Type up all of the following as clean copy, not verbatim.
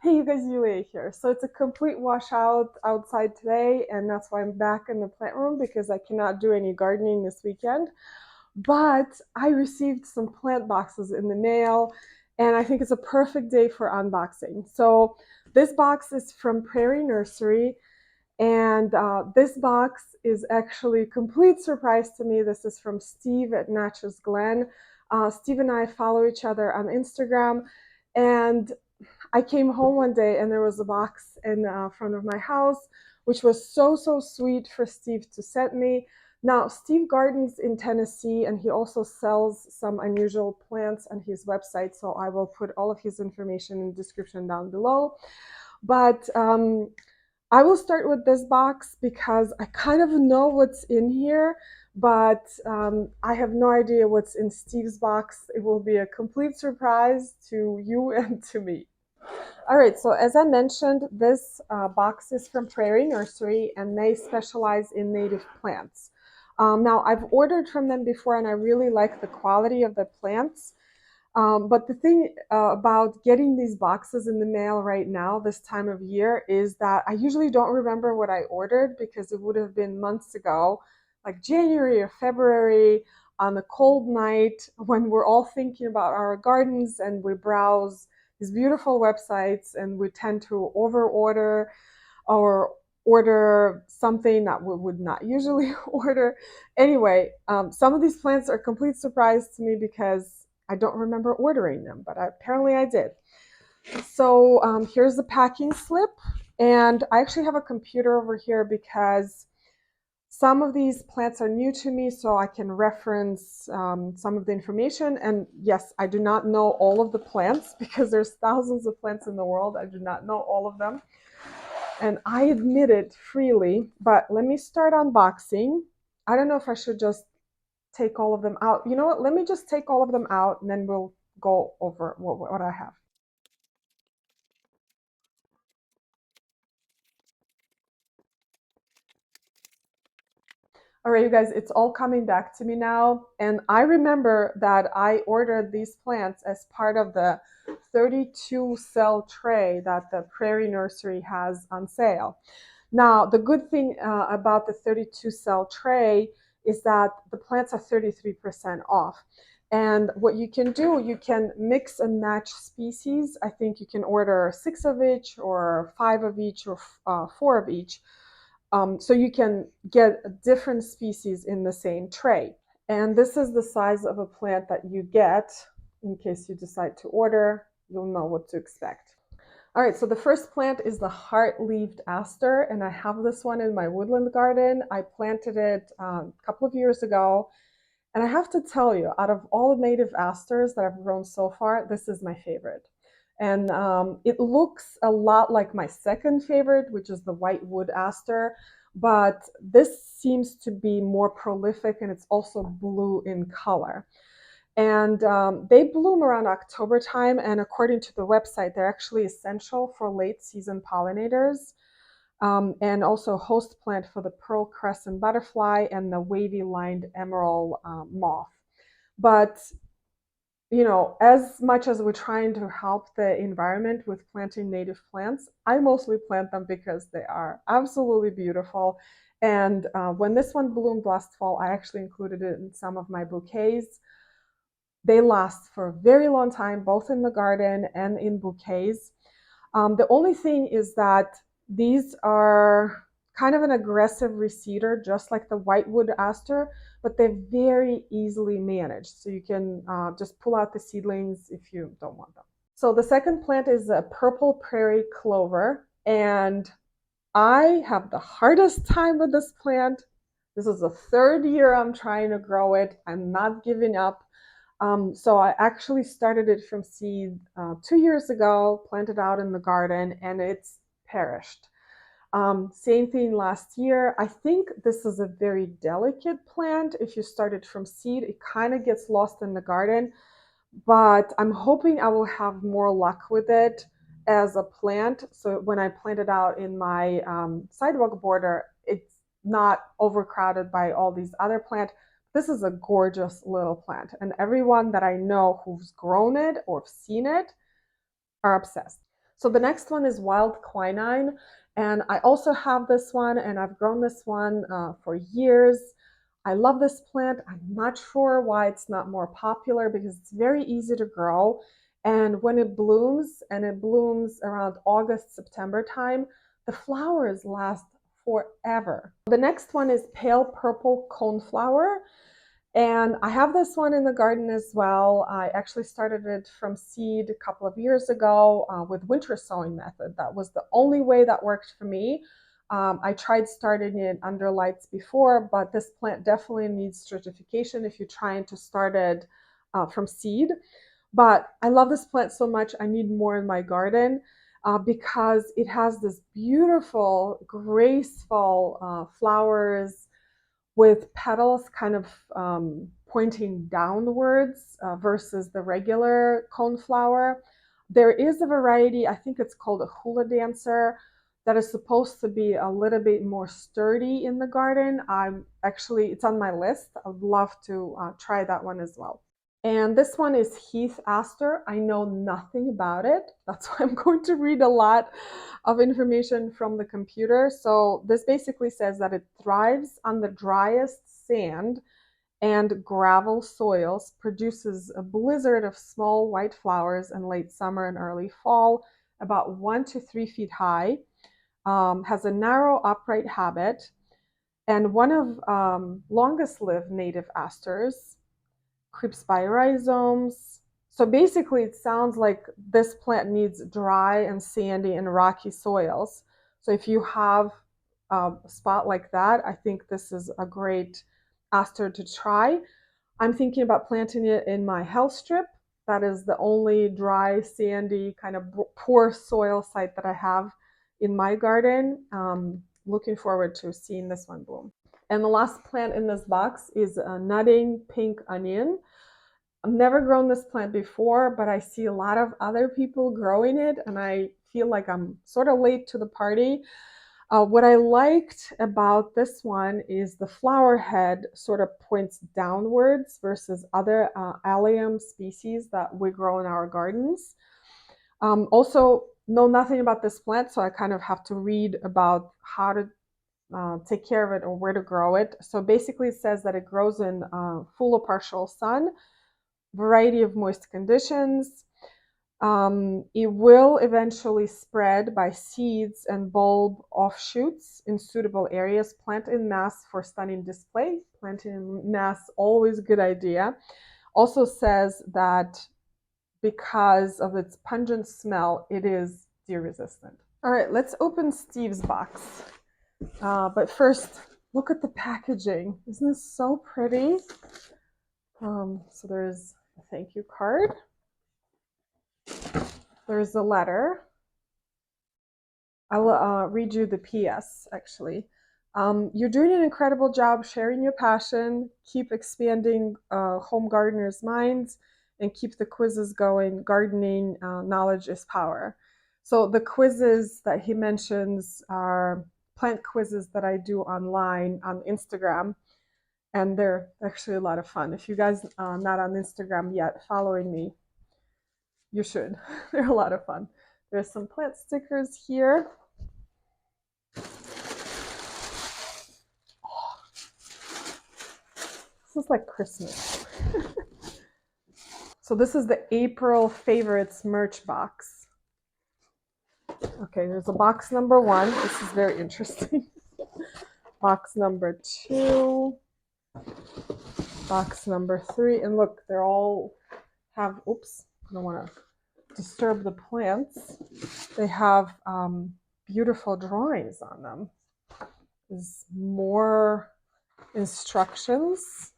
Hey, you guys, Yulia here. So it's a complete washout outside today, and that's why I'm back in the plant room because I cannot do any gardening this weekend. But I received some plant boxes in the mail, and I think it's a perfect day for unboxing. So this box is from Prairie Nursery, and this box is actually a complete surprise to me. This is from Steve at Natchez Glen. Steve and I follow each other on Instagram, and I came home one day and there was a box in front of my house, which was so sweet for Steve to send me. Now, Steve gardens in Tennessee, and he also sells some unusual plants on his website, so I will put all of his information in the description down below. But I will start with this box because I kind of know what's in here, but I have no idea what's in Steve's box. It will be a complete surprise to you and to me. All right, so as I mentioned, this box is from Prairie Nursery, and they specialize in native plants. Now, I've ordered from them before, and I really like the quality of the plants. But the thing about getting these boxes in the mail right now, this time of year, is that I usually don't remember what I ordered because it would have been months ago, like January or February, on a cold night when we're all thinking about our gardens and we browse these beautiful websites and we tend to overorder or order something that we would not usually order. Anyway, some of these plants are a complete surprise to me because I don't remember ordering them, but apparently I did. So here's the packing slip, and I actually have a computer over here because some of these plants are new to me, so I can reference some of the information. And yes, I do not know all of the plants because there's thousands of plants in the world. I do not know all of them, and I admit it freely. But let me start unboxing. I don't know if I should just take all of them out. You know what? Let me just take all of them out, and then we'll go over what I have. All right, you guys, it's all coming back to me now. And I remember that I ordered these plants as part of the 32 cell tray that the Prairie Nursery has on sale. Now, the good thing about the 32 cell tray is that the plants are 33% off. And what you can do, you can mix and match species. I think you can order 6 of each, or 5 of each, or 4 of each. So you can get different species in the same tray. And this is the size of a plant that you get in case you decide to order. You'll know what to expect. All right, so the first plant is the heart-leaved aster, and I have this one in my woodland garden. I planted it a couple of years ago, and I have to tell you, out of all the native asters that I've grown so far, this is my favorite. And it looks a lot like my second favorite, which is the white wood aster, but this seems to be more prolific, and it's also blue in color. And they bloom around October time, and according to the website, they're actually essential for late season pollinators, and also host plant for the pearl crescent butterfly and the wavy lined emerald moth. But you know, as much as we're trying to help the environment with planting native plants, I mostly plant them because they are absolutely beautiful. And when this one bloomed last fall, I actually included it in some of my bouquets. They last for a very long time, both in the garden and in bouquets. The only thing is that these are kind of an aggressive reseeder, just like the whitewood aster, but they're very easily managed. So you can just pull out the seedlings if you don't want them. So the second plant is a purple prairie clover, and I have the hardest time with this plant. This is the third year I'm trying to grow it. I'm not giving up. So I actually started it from seed 2 years ago, planted out in the garden, and it's perished. Same thing last year. I think this is a very delicate plant. If you start it from seed, it kind of gets lost in the garden, but I'm hoping I will have more luck with it as a plant. So when I plant it out in my sidewalk border, it's not overcrowded by all these other plants. This is a gorgeous little plant, and everyone that I know who's grown it or seen it are obsessed. So the next one is wild quinine, and I also have this one, and I've grown this one for years. I love this plant. I'm not sure why it's not more popular because it's very easy to grow. And when it blooms, and it blooms around August, September time, the flowers last forever. The next one is pale purple coneflower. And I have this one in the garden as well. I actually started it from seed a couple of years ago with winter sowing method. That was the only way that worked for me. I tried starting it under lights before, but this plant definitely needs stratification if you're trying to start it from seed. But I love this plant so much, I need more in my garden because it has this beautiful, graceful flowers with petals kind of pointing downwards versus the regular coneflower. There is a variety, I think it's called a hula dancer, that is supposed to be a little bit more sturdy in the garden. It's on my list. I'd love to try that one as well. And this one is Heath Aster. I know nothing about it. That's why I'm going to read a lot of information from the computer. So this basically says that it thrives on the driest sand and gravel soils, produces a blizzard of small white flowers in late summer and early fall, about 1 to 3 feet high, has a narrow upright habit, and one of longest lived native asters, creeps by rhizomes. So basically it sounds like this plant needs dry and sandy and rocky soils. So if you have a spot like that, I think this is a great aster to try. I'm thinking about planting it in my health strip. That is the only dry, sandy, kind of poor soil site that I have in my garden. Looking forward to seeing this one bloom. And the last plant in this box is a nutting pink onion. I've never grown this plant before, but I see a lot of other people growing it, and I feel like I'm sort of late to the party. What I liked about this one is the flower head sort of points downwards versus other Allum species that we grow in our gardens. Also, know nothing about this plant, so I kind of have to read about how to take care of it or where to grow it. So basically it says that it grows in full or partial sun, variety of moist conditions. It will eventually spread by seeds and bulb offshoots in suitable areas. Plant in mass for stunning display. Planting in mass, always a good idea. Also says that because of its pungent smell, it is deer resistant. All right, let's open Steve's box. But first, look at the packaging. Isn't this so pretty? So there's a thank you card. There's a letter. I'll read you the PS, actually. You're doing an incredible job sharing your passion. Keep expanding home gardeners' minds and keep the quizzes going. Gardening knowledge is power. So the quizzes that he mentions are plant quizzes that I do online on Instagram, and they're actually a lot of fun. If you guys are not on Instagram yet following me, you should. They're a lot of fun. There's some plant stickers here. Oh, this is like Christmas. So this is the April favorites merch box. Okay, there's a box number 1. This is very interesting. Box number 2. Box number 3. And look, they're all have, oops, I don't want to disturb the plants. They have beautiful drawings on them. There's more instructions.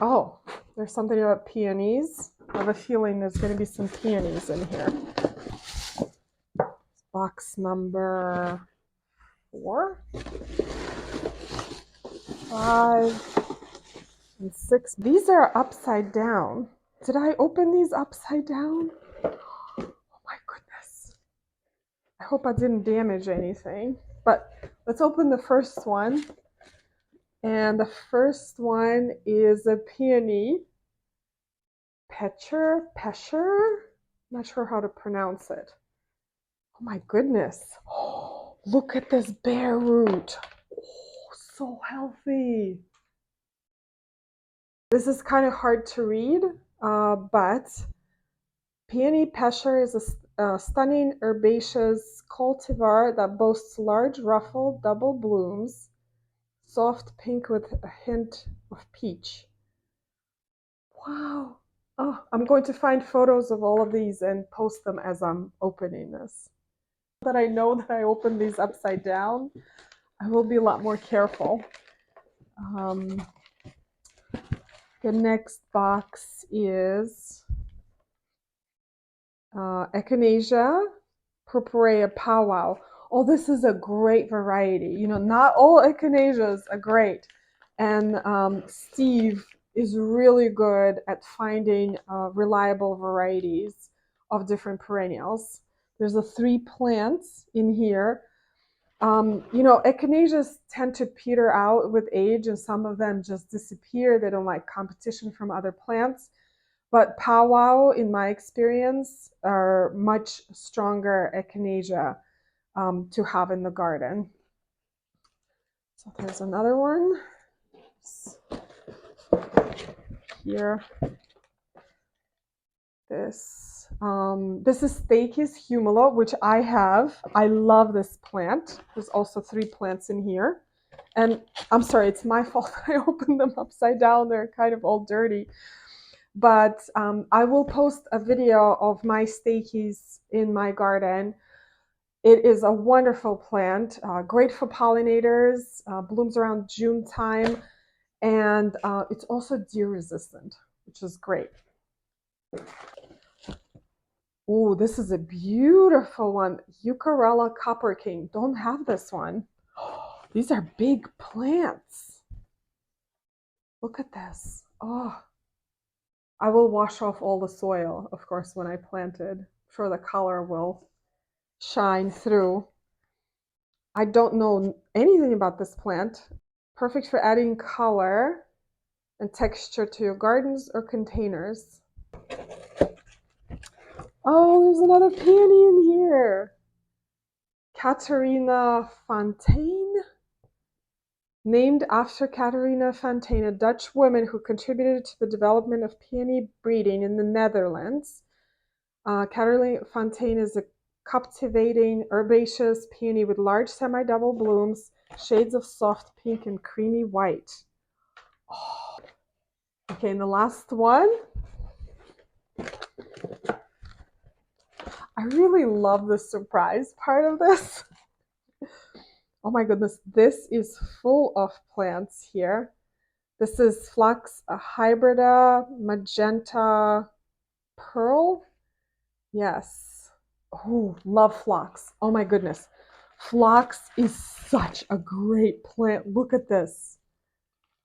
Oh, there's something about peonies. I have a feeling there's going to be some peonies in here. Box number 4, 5, and 6. These are upside down. Did I open these upside down? Oh my goodness. I hope I didn't damage anything. But let's open the first one. And the first one is a Peonia Pecher. Not sure how to pronounce it. Oh my goodness. Oh, look at this bare root. Oh, so healthy. This is kind of hard to read, but Peonia Pecher is a stunning herbaceous cultivar that boasts large ruffled double blooms, soft pink with a hint of peach. Wow. Oh, I'm going to find photos of all of these and post them as I'm opening this. That I know that I opened these upside down, I will be a lot more careful. The next box is Echinacea, purpurea, Pow Wow. Oh, this is a great variety. You know, not all Echinaceas are great. And Steve is really good at finding reliable varieties of different perennials. There's 3 plants in here. You know, echinaceas tend to peter out with age, and some of them just disappear. They don't like competition from other plants. But Pow Wow, in my experience, are much stronger echinacea to have in the garden. So there's another one. Here. This is Stachys Hummelo, which I have. I love this plant. There's also 3 plants in here. And I'm sorry, it's my fault that I opened them upside down. They're kind of all dirty. But I will post a video of my Stachys in my garden. It is a wonderful plant, great for pollinators, blooms around June time, and it's also deer resistant, which is great. Oh, this is a beautiful one. Heucherella Copper King. Don't have this one. These are big plants. Look at this. Oh, I will wash off all the soil, of course, when I planted. I'm sure the color will shine through. I don't know anything about this plant. Perfect for adding color and texture to your gardens or containers. Oh, there's another peony in here. Catharina Fontijn. Named after Catharina Fontijn, a Dutch woman who contributed to the development of peony breeding in the Netherlands. Catharina Fontijn is a captivating herbaceous peony with large semi-double blooms, shades of soft pink and creamy white. Oh. Okay, and the last one. I really love the surprise part of this. Oh my goodness, this is full of plants here. This is Phlox, a hybrida, Magenta pearl. Yes. Oh, love Phlox. Oh my goodness. Phlox is such a great plant. Look at this.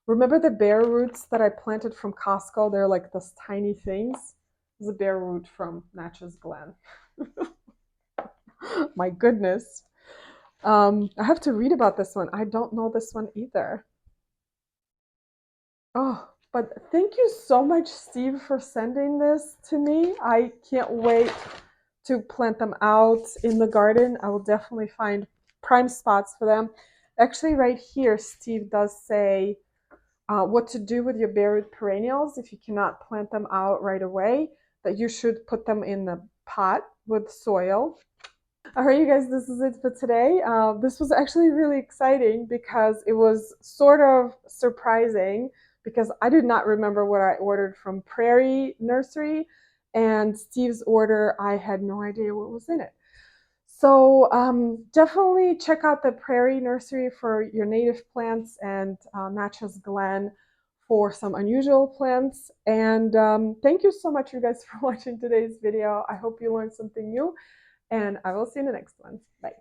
Remember the bare roots that I planted from Costco? They're like those tiny things. This is a bare root from Natchez Glen. My goodness. I have to read about this one. I don't know this one either. Oh, but thank you so much, Steve, for sending this to me. I can't wait to plant them out in the garden. I will definitely find prime spots for them. Actually, right here, Steve does say what to do with your buried perennials if you cannot plant them out right away, that you should put them in the pot with soil. All right, you guys, this is it for today. This was actually really exciting because it was sort of surprising because I did not remember what I ordered from Prairie Nursery, and Steve's order, I had no idea what was in it. So definitely check out the Prairie Nursery for your native plants and Natchez Glen for some unusual plants. And thank you so much, you guys, for watching today's video. I hope you learned something new. And I will see you in the next one. Bye.